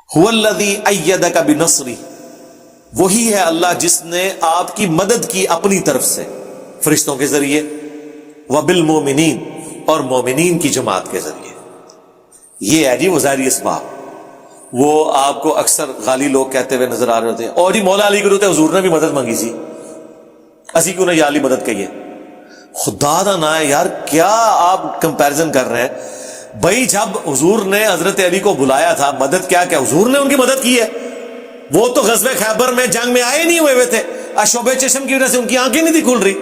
هو الذی ایدک بنصرہ، وہی ہے اللہ جس نے آپ کی مدد کی اپنی طرف سے فرشتوں کے ذریعے، وبالمؤمنین، اور مومنین کی جماعت کے ذریعے۔ یہ ہے جی وہ ظاہری اسباب۔ وہ آپ کو اکثر غالی لوگ کہتے ہوئے نظر آ رہے ہوتے ہیں، اور جی مولا علی کرتے حضور نے بھی مدد مانگی سی، اسی کیوں نے یا علی مدد کہیے۔ خدا دا نا ہے یار، کیا آپ کمپیرزن کر رہے ہیں بھائی؟ جب حضور نے حضرت علی کو بلایا تھا، مدد کیا حضور نے ان کی مدد کی ہے؟ وہ تو غزوہ خیبر میں جنگ میں آئے نہیں ہوئے تھے، شعبہ چشم کی وجہ سے ان کی آنکھیں نہیں تھی کھل رہی۔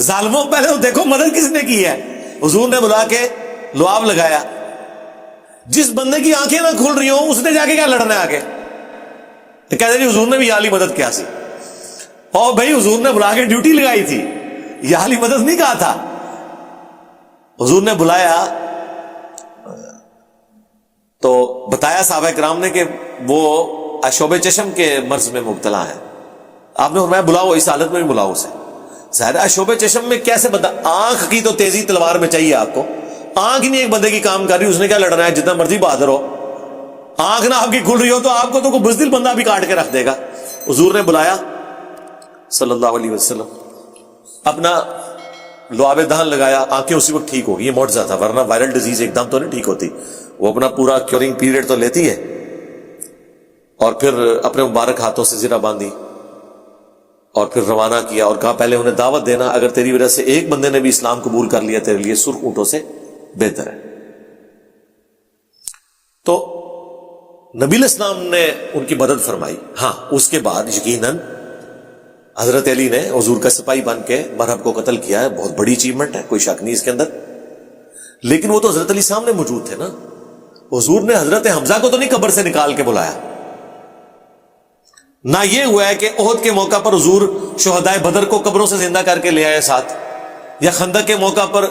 ظالموں، پہلے تو دیکھو مدد کس نے کی ہے۔ حضور نے بلا کے لعاب لگایا۔ جس بندے کی آنکھیں نہ کھل رہی ہوں اس نے جا کے کیا لڑنا ہے آگے؟ تو کہتے جی حضور نے بھی یا علی مدد کیا سی، اور بھائی حضور نے بلا کے ڈیوٹی لگائی تھی، یا علی مدد نہیں کہا تھا۔ حضور نے بلایا تو بتایا صحابہ کرام نے کہ وہ شعبہ چشم کے مرض میں مبتلا ہے۔ آپ نے فرمایا بلاؤ، اس حالت میں بھی بلاؤ اسے۔ ظاہر ہے شعبہ چشم میں کیسے بندہ، آنکھ کی تو تیزی تلوار میں چاہیے آپ کو، آنکھ نہیں ایک بندے کی کام کر رہی، اس نے کیا لڑنا ہے؟ جتنا مرضی بہادر ہو، آنکھ نہ آپ کی کھل رہی ہو تو آپ کو تو کوئی بزدل بندہ بھی کاٹ کے رکھ دے گا۔ حضور نے بلایا صلی اللہ علیہ وسلم، اپنا لعاب دہن لگایا، آنکھیں اسی وقت ٹھیک ہو گئی۔ یہ معجزہ تھا، ورنہ وائرل ڈیزیز ایک دم تو نہیں ٹھیک ہوتی، وہ اپنا پورا کیورنگ پیریڈ تو لیتی ہے۔ اور پھر اپنے مبارک ہاتھوں سے زرہ باندھی اور پھر روانہ کیا، اور کہا پہلے انہیں دعوت دینا، اگر تیری وجہ سے ایک بندے نے بھی اسلام قبول کر لیا تیرے لیے سرخ اونٹوں سے بہتر ہے۔ تو نبی الاسلام نے ان کی مدد فرمائی۔ ہاں، اس کے بعد یقیناً حضرت علی نے حضور کا سپاہی بن کے مرہب کو قتل کیا ہے، بہت بڑی اچیومنٹ ہے، کوئی شک نہیں اس کے اندر۔ لیکن وہ تو حضرت علی سامنے موجود تھے نا۔ حضور نے حضرت حمزہ کو تو نہیں قبر سے نکال کے بلایا، نہ یہ ہوا ہے کہ احد کے موقع پر حضور شہدائے بدر کو قبروں سے زندہ کر کے لے آئے ساتھ، یا خندق کے موقع پر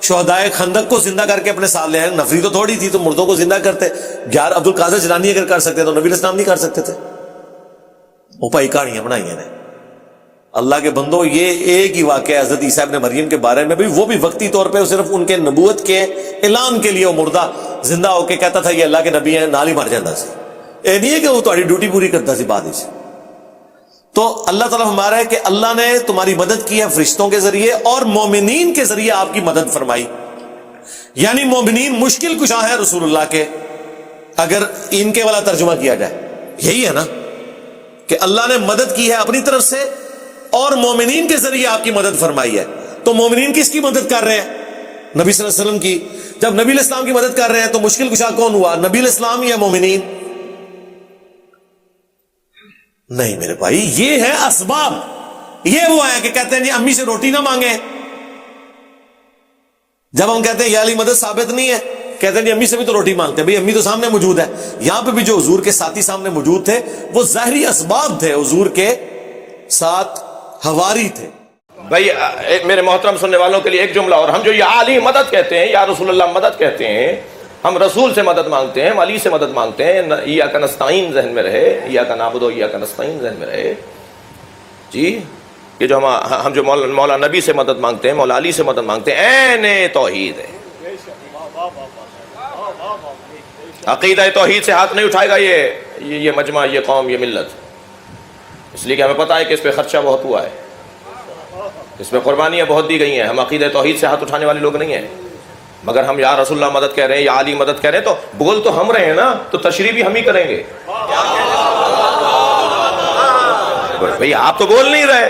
شہدائے خندق کو زندہ کر کے اپنے ساتھ لے آئے۔ نفری تو تھوڑی تھی تو مردوں کو زندہ کرتے۔ یار عبد القادر جیلانی اگر کر سکتے تو نبی الاسلام نہیں کر سکتے تھے؟ وہ پائی کہانیاں بنائی ہیں نے۔ اللہ کے بندو، یہ ایک ہی واقعہ حضرت عیسیٰ ابن مریم کے بارے میں بھی، وہ بھی وقتی طور پہ صرف ان کے نبوت کے اعلان کے لیے وہ مردہ زندہ ہو کے کہتا تھا یہ اللہ کے نبی ہیں، نال ہی مر جاتا سی۔ اے نہیں ہے کہ وہ تمہاری ڈیوٹی پوری کرتا سی بعد ہی۔ تو اللہ تعالیٰ ہمارا ہے کہ اللہ نے تمہاری مدد کی ہے فرشتوں کے ذریعے، اور مومنین کے ذریعے آپ کی مدد فرمائی۔ یعنی مومنین مشکل کشا ہے رسول اللہ کے، اگر ان کے والا ترجمہ کیا جائے یہی ہے نا، کہ اللہ نے مدد کی ہے اپنی طرف سے اور مومنین کے ذریعے آپ کی مدد فرمائی ہے۔ تو مومنین کس کی مدد کر رہے ہیں؟ نبی صلی اللہ علیہ وسلم کی۔ جب نبی علیہ السلام کی مدد کر رہے ہیں تو مشکل کشا کون ہوا؟ نبی علیہ السلام یا مومنین؟ نہیں میرے بھائی، یہ ہے اسباب۔ یہ وہ ہے کہ کہتے ہیں جی امی سے روٹی نہ مانگیں۔ جب ہم کہتے ہیں یا علی مدد ثابت نہیں ہے، کہتے ہیں جی امی سے بھی تو روٹی مانگتے ہیں۔ بھئی امی تو سامنے موجود ہے۔ یہاں پہ بھی جو حضور کے ساتھی سامنے موجود تھے وہ ظاہری اسباب تھے، حضور کے ساتھ حواری تھے۔ بھائی میرے محترم سننے والوں کے لیے ایک جملہ اور، ہم جو یا علی مدد کہتے ہیں، یا رسول اللہ مدد کہتے ہیں، ہم رسول سے مدد مانگتے ہیں، ہم علی سے مدد مانگتے ہیں۔ ایاک نستعین ذہن میں رہے، ایاک نعبد و ایاک نستعین ذہن میں رہے جی۔ یہ جو ہم جو مولا نبی سے مدد مانگتے ہیں، مولا علی سے مدد مانگتے ہیں، عین توحید ہے۔ عقیدہ توحید سے ہاتھ نہیں اٹھائے گا یہ مجمع، یہ قوم، یہ ملت، اس لیے کہ ہمیں پتہ ہے کہ اس پہ خرچہ بہت ہوا ہے، اس میں قربانیاں بہت دی گئی ہیں۔ ہم عقیدہ توحید سے ہاتھ اٹھانے والے لوگ نہیں ہیں، مگر ہم یا رسول اللہ مدد کہہ رہے ہیں، یا علی مدد کہہ رہے ہیں، تو بول تو ہم رہے ہیں نا، تو تشریح بھی ہم ہی کریں گے۔ بھئی آپ تو بول نہیں رہے،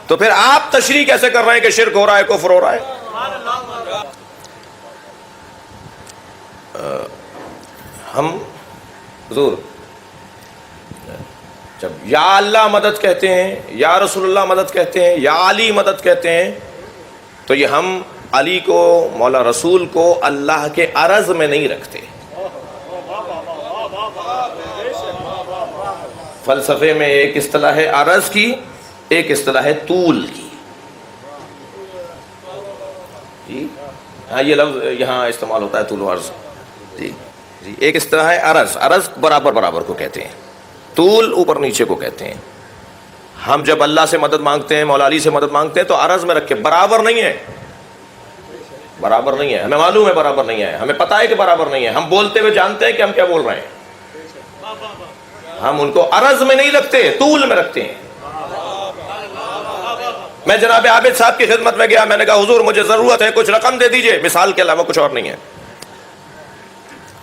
تو پھر آپ تشریح کیسے کر رہے ہیں کہ شرک ہو رہا ہے، کفر ہو رہا ہے؟ ہم حضور جب یا اللہ مدد کہتے ہیں، یا رسول اللہ مدد کہتے ہیں، یا علی مدد کہتے ہیں، تو یہ ہم علی کو، مولا رسول کو اللہ کے عرض میں نہیں رکھتے۔ فلسفے میں ایک اصطلاح ہے عرض کی، ایک اصطلاح ہے طول کی جی۔ ہاں یہ لفظ یہاں استعمال ہوتا ہے، طول و عرض جی جی۔ ایک اصطلاح ہے عرض، عرض برابر برابر کو کہتے ہیں، طول اوپر نیچے کو کہتے ہیں۔ ہم جب اللہ سے مدد مانگتے ہیں، مولا علی سے مدد مانگتے ہیں، تو عرض میں رکھ کے، برابر نہیں ہے، برابر نہیں ہے، ہمیں معلوم ہے برابر نہیں ہے، ہمیں پتہ ہے کہ برابر نہیں ہے، ہم بولتے ہوئے جانتے ہیں کہ ہم کیا بول رہے ہیں۔ ہم ان کو عرض میں نہیں رکھتے، طول میں رکھتے ہیں. میں جناب عابد صاحب کی خدمت میں گیا، میں نے کہا حضور مجھے ضرورت ہے، کچھ رقم دے دیجئے، مثال کے علاوہ کچھ اور نہیں ہے.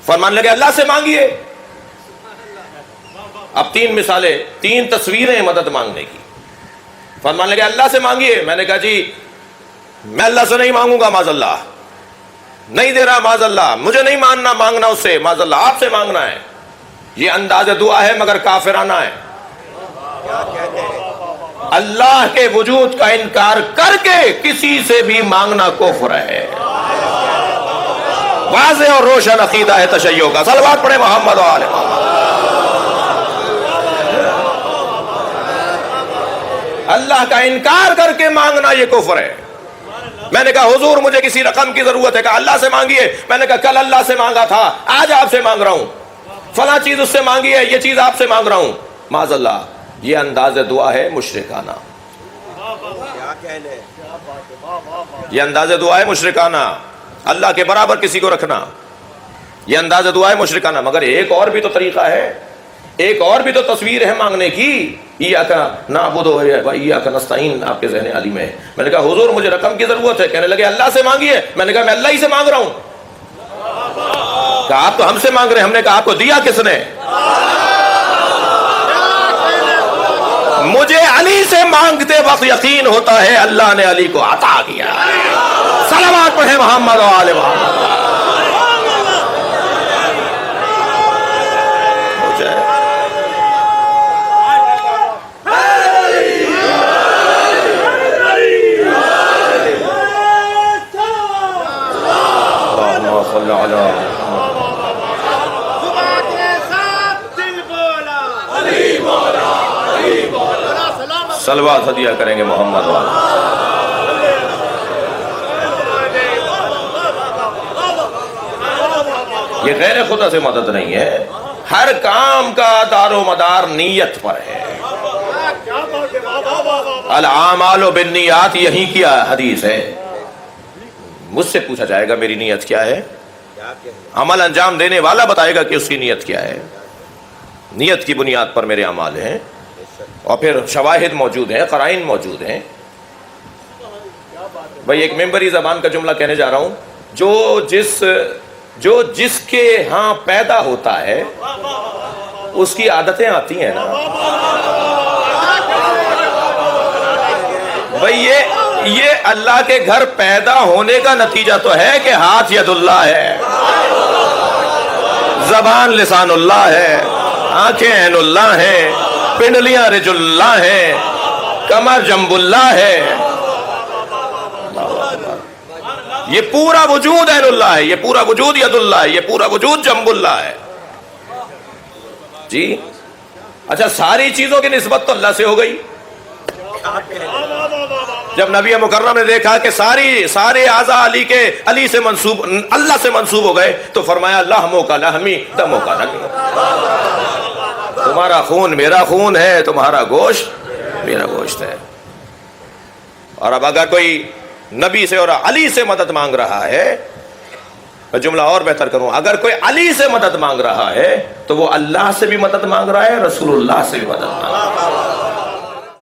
فرمانے لگے اللہ سے مانگیے. اب 3 مثالیں، 3 تصویریں مدد مانگنے کی. فرمانے لگے اللہ سے مانگیے. میں نے کہا جی میں اللہ سے نہیں مانگوں گا، معاذ اللہ، نہیں دے رہا معاذ اللہ، مجھے نہیں مانگنا اس سے، معاذ اللہ آپ سے مانگنا ہے. یہ انداز دعا ہے مگر کافرانہ ہے. اللہ کے وجود کا انکار کر کے کسی سے بھی مانگنا کفر ہے. واضح اور روشن عقیدہ ہے تشیع کا. صلوات پڑھے محمد و آل محمد. اللہ کا انکار کر کے مانگنا یہ کفر ہے. میں نے کہا حضور مجھے کسی رقم کی ضرورت ہے. کہا اللہ سے مانگیے. میں نے کہا کل اللہ سے مانگا تھا، آج آپ سے مانگ رہا ہوں. فلاں چیز اس سے مانگی ہے، یہ چیز آپ سے مانگ رہا ہوں. معاذ اللہ یہ انداز دعا ہے مشرکانہ. یہ انداز دعا ہے مشرکانہ. اللہ کے برابر کسی کو رکھنا، یہ انداز دعا ہے مشرکانہ. مگر ایک اور بھی تو طریقہ ہے، ایک اور بھی تو تصویر ہے مانگنے کی. ایاک نعبد و ایاک نستعین آپ کے ذہن علی میں ہے. میں نے کہا حضور مجھے رقم کی ضرورت ہے. کہنے لگے اللہ سے مانگیے. میں نے کہا میں اللہ ہی سے مانگ رہا ہوں. کہا آپ تو ہم سے مانگ رہے ہیں. ہم نے کہا آپ کو دیا کس نے؟ مجھے علی سے مانگتے وقت یقین ہوتا ہے اللہ نے علی کو عطا کیا. صلوات پڑھے محمد و آل محمد. صلوات ہدیہ کریں گے محمد والا. یہ غیر خدا سے مدد نہیں ہے. ہر کام کا دار و مدار نیت پر ہے. الاعمال بالنیات یہی کی حدیث ہے. مجھ سے پوچھا جائے گا میری نیت کیا ہے، عمل انجام دینے والا بتائے گا کہ اس کی نیت کیا ہے. نیت کی بنیاد پر میرے اعمال ہیں، اور پھر شواہد موجود ہیں، قرائن موجود ہیں. بھائی ایک ممبری زبان کا جملہ کہنے جا رہا ہوں. جو جس کے ہاں پیدا ہوتا ہے اس کی عادتیں آتی ہیں نا. بھائی یہ اللہ کے گھر پیدا ہونے کا نتیجہ تو ہے کہ ہاتھ ید اللہ ہے، زبان لسان اللہ ہے، آنکھیں عین اللہ ہیں، پنڈلیاں رج اللہ ہیں، کمر جنب اللہ ہے. یہ پورا وجود عین اللہ ہے، یہ پورا وجود ید اللہ ہے، یہ پورا وجود جنب اللہ ہے. جی اچھا ساری چیزوں کی نسبت تو اللہ سے ہو گئی. جب نبی مکرم نے دیکھا کہ سارے اعضاء علی سے منسوب، اللہ سے منسوب ہو گئے، تو فرمایا لحموں کا لحمی دموں کا دمی. تمہارا خون میرا خون ہے، تمہارا گوشت میرا گوشت ہے. اور اب اگر کوئی نبی سے اور علی سے مدد مانگ رہا ہے، میں جملہ اور بہتر کروں، اگر کوئی علی سے مدد مانگ رہا ہے تو وہ اللہ سے بھی مدد مانگ رہا ہے، رسول اللہ سے بھی مدد مانگ رہا ہے.